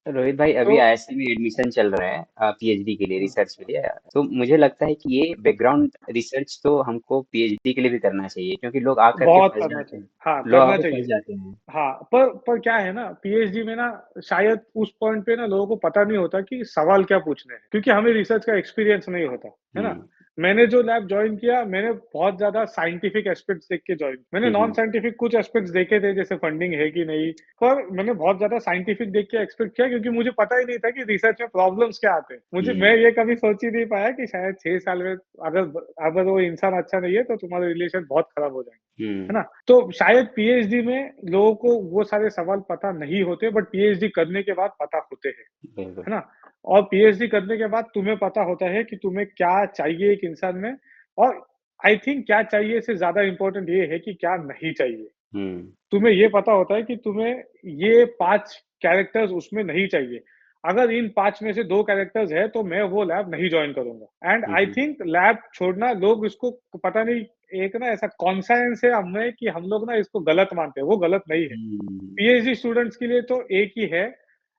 रोहित भाई, तो अभी आईआईएससी में एडमिशन चल रहा है पीएचडी के लिए, हम्म, रिसर्च के लिए। तो मुझे लगता है कि ये बैकग्राउंड रिसर्च तो हमको पीएचडी के लिए भी करना चाहिए, क्योंकि लोग आ करके बहुत फंस करना जाते चाहिए, हैं। हाँ लोग करना आके फंस चाहिए। जाते हैं। हाँ, पर क्या है ना, पीएचडी में ना शायद उस पॉइंट पे ना लोगों को पता नहीं होता कि सवाल क्या पूछने हैं, क्योंकि हमें रिसर्च का एक्सपीरियंस नहीं होता, है ना। हम्म। मैंने जो लैब ज्वाइन किया, मैंने बहुत ज्यादा साइंटिफिक एस्पेक्ट्स देख के ज्वाइन, मैंने नॉन हम्म। साइंटिफिक कुछ एस्पेक्ट्स देखे थे, जैसे फंडिंग है कि नहीं, पर मैंने बहुत ज्यादा साइंटिफिक देख के एक्सपेक्ट किया, क्योंकि मुझे पता ही नहीं था कि रिसर्च में प्रॉब्लम्स क्या आते हैं। मुझे हम्म। मैं ये कभी सोच ही नहीं पाया कि शायद 6 साल में अगर अगर वो इंसान अच्छा नहीं है तो तुम्हारे रिलेशन बहुत खराब हो जाएंगे, है हम्म। ना। तो शायद पीएचडी में लोगों को वो सारे सवाल पता नहीं होते, बट पीएचडी करने के बाद पता होते हैं, बिल्कुल। है ना। और पीएचडी करने के बाद तुम्हें पता होता है कि तुम्हें क्या चाहिए एक इंसान में, और आई थिंक क्या चाहिए से ज्यादा इंपॉर्टेंट ये है कि क्या नहीं चाहिए। हम्म। तुम्हें ये पता होता है कि तुम्हें ये 5 कैरेक्टर्स उसमें नहीं चाहिए। अगर इन 5 में से 2 कैरेक्टर्स है तो मैं वो लैब नहीं जॉइन करूंगा। And I hmm. Think lab छोड़ना, लोग इसको पता नहीं, एक ना ऐसा कॉन्साइंस है हमें कि हम लोग ना इसको गलत मानते हैं, वो गलत नहीं है। हम्म। पीएचडी स्टूडेंट्स के लिए तो एक ही है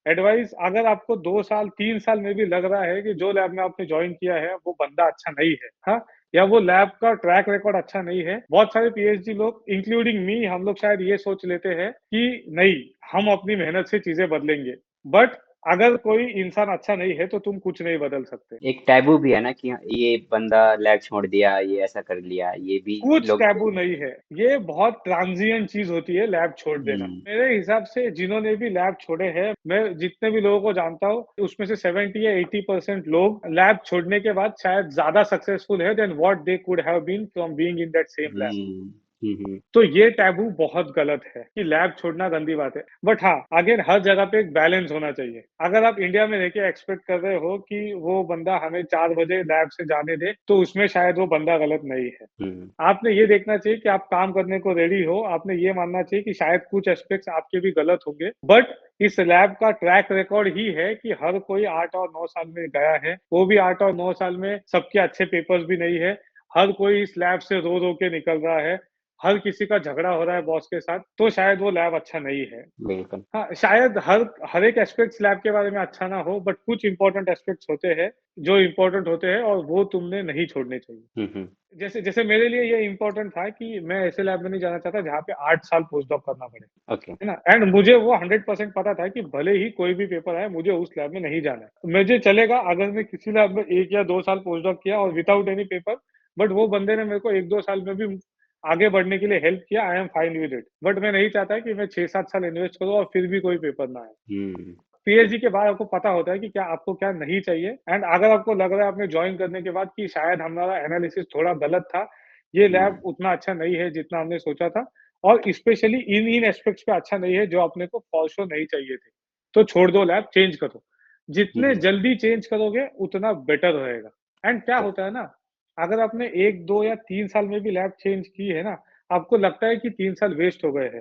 एडवाइस, अगर आपको 2 साल 3 साल में भी लग रहा है कि जो लैब में आपने ज्वाइन किया है वो बंदा अच्छा नहीं है, हाँ, या वो लैब का ट्रैक रिकॉर्ड अच्छा नहीं है, बहुत सारे पीएचडी लोग इंक्लूडिंग मी, हम लोग शायद ये सोच लेते हैं कि नहीं, हम अपनी मेहनत से चीजें बदलेंगे। बट अगर कोई इंसान अच्छा नहीं है तो तुम कुछ नहीं बदल सकते। एक टैबू भी है ना कि ये बंदा लैब छोड़ दिया, ये ऐसा कर लिया, ये भी कुछ लोग। टैबू नहीं है, ये बहुत ट्रांजिएंट चीज होती है लैब छोड़ देना। हम्म। मेरे हिसाब से जिन्होंने भी लैब छोड़े हैं, मैं जितने भी लोगों को जानता हूँ उसमें से 70 या 80% लोग लैब छोड़ने के बाद शायद ज्यादा सक्सेसफुल है than what they could have been from being in that same lab. Hmm. Hmm. तो ये टैबू बहुत गलत है कि लैब छोड़ना गंदी बात है। बट हाँ, अगेन हर जगह पे एक बैलेंस होना चाहिए। अगर आप इंडिया में रह के एक्सपेक्ट कर रहे हो कि वो बंदा हमें 4 बजे लैब से जाने दे, तो उसमें शायद वो बंदा गलत नहीं है। हम्म। आपने ये देखना चाहिए कि आप काम करने को रेडी हो, आपने ये मानना चाहिए कि शायद कुछ एस्पेक्ट्स आपके भी गलत होंगे, बट इस लैब का ट्रैक रिकॉर्ड ही है कि हर कोई 8 और 9 साल में गया है, वो भी 8 और 9 साल में सबके अच्छे पेपर्स भी नहीं है, हर कोई इस लैब से रो रो के निकल रहा है, हर किसी का झगड़ा हो रहा है बॉस के साथ, तो शायद वो लैब अच्छा नहीं है। बिल्कुल। हाँ, शायद हर हर एक एस्पेक्ट्स लैब के बारे में अच्छा ना हो, बट कुछ इंपॉर्टेंट एस्पेक्ट्स होते हैं जो इंपॉर्टेंट होते हैं, और वो तुमने नहीं छोड़ने चाहिए। हम्म। जैसे जैसे मेरे लिए ये इंपॉर्टेंट था कि मैं ऐसे लैब में नहीं जाना चाहता जहाँ पे 8 साल पोस्ट डॉक करना पड़े, ओके। है ना। एंड मुझे वो 100% पता था कि भले ही कोई भी पेपर आए, मुझे उस लैब में नहीं जाना है। मुझे चलेगा अगर मैं किसी लैब में 1 या 2 साल पोस्ट डॉक किया और विदाउट एनी पेपर, बट वो बंदे ने मेरे को 1-2 साल में भी आगे बढ़ने के लिए हेल्प किया, I am fine with it. But मैं नहीं चाहता कि मैं 6-7 साल इन्वेस्ट करूँ और फिर भी कोई पेपर ना आए। हम्म। पीएचडी के बाद आपको पता होता है कि क्या आपको क्या नहीं चाहिए, एंड अगर आपको लग रहा है आपने ज्वाइन करने के बाद कि शायद हमारा एनालिसिस थोड़ा गलत था, ये लैब हम्म। उतना अच्छा नहीं है जितना हमने सोचा था, और स्पेशली इन इन एस्पेक्ट्स पे अच्छा नहीं है जो अपने को फॉर श्योर नहीं चाहिए थे, तो छोड़ दो लैब, चेंज करो। जितने हम्म। जल्दी चेंज करोगे उतना बेटर रहेगा। एंड क्या होता है ना, अगर आपने 1, 2 या 3 साल में भी लैब चेंज की है ना, आपको लगता है कि 3 साल वेस्ट हो गए हैं,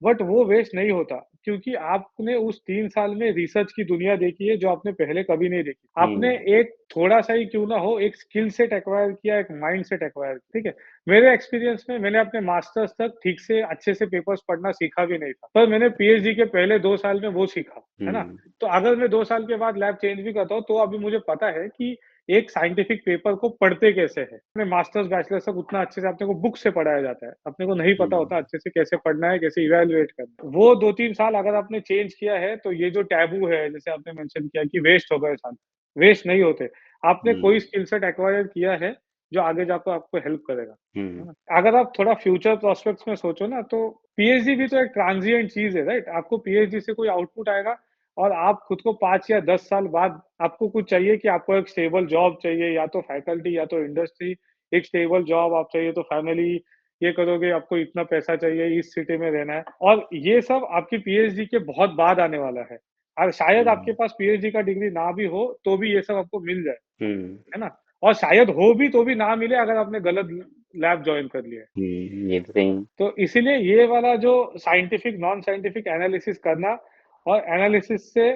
बट वो वेस्ट नहीं होता, क्योंकि आपने उस 3 साल में रिसर्च की दुनिया देखी है जो आपने पहले कभी नहीं देखी। आपने हम्म। एक थोड़ा सा ही क्यों ना हो एक स्किल सेट एक्वायर किया, एक माइंड सेट एक्वायर, ठीक है। मेरे एक्सपीरियंस में मैंने अपने मास्टर्स तक ठीक से अच्छे से पेपर्स पढ़ना सीखा भी नहीं था, पर मैंने पीएचडी के पहले 2 साल में वो सीखा, है ना। हम्म। तो अगर मैं 2 साल के बाद लैब चेंज भी करता हूँ तो अभी मुझे पता है कि एक साइंटिफिक पेपर को पढ़ते कैसे है। अपने मास्टर्स बैचलर्स तक उतना अच्छे से अपने को बुक से पढ़ाया जाता है, अपने को नहीं पता होता हम्म। अच्छे से कैसे पढ़ना है, कैसे इवेलुएट करना है। वो 2-3 साल अगर आपने चेंज किया है, तो ये जो टैबू है, जैसे आपने मेंशन किया कि वेस्ट हो गए साल, वेस्ट नहीं होते। आपने कोई हम्म। स्किल सेट एक्वायर किया है जो आगे जाकर आपको हेल्प करेगा, है हम्म। ना। अगर आप थोड़ा फ्यूचर प्रोस्पेक्ट्स में सोचो ना, तो पीएचडी भी तो एक ट्रांजिएंट चीज है, राइट। आपको पीएचडी से कोई आउटपुट आएगा, और आप खुद को 5 या 10 साल बाद आपको कुछ चाहिए कि आपको एक स्टेबल जॉब चाहिए, या तो फैकल्टी या तो इंडस्ट्री, एक स्टेबल जॉब आप चाहिए तो फैमिली, ये करोगे आपको इतना पैसा चाहिए, इस सिटी में रहना है, और ये सब आपकी पीएचडी के बहुत बाद आने वाला है। और शायद आपके हम्म। पास पीएचडी का डिग्री ना भी हो तो भी ये सब आपको मिल जाए, हम्म। है ना। और शायद हो भी तो भी ना मिले अगर आपने गलत लैब ज्वाइन कर लिया है। ये तो सही। तो इसीलिए ये वाला जो साइंटिफिक नॉन साइंटिफिक एनालिसिस करना, और एनालिसिस से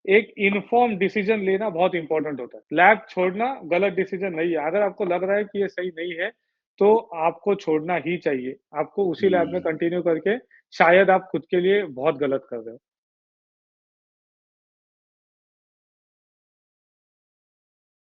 एक इन्फॉर्म डिसीजन लेना बहुत इंपॉर्टेंट होता है। लैब छोड़ना गलत डिसीजन नहीं है, अगर आपको लग रहा है कि ये सही नहीं है तो आपको छोड़ना ही चाहिए, आपको उसी लैब में हम्म। कंटिन्यू करके शायद आप खुद के लिए बहुत गलत कर रहे हो।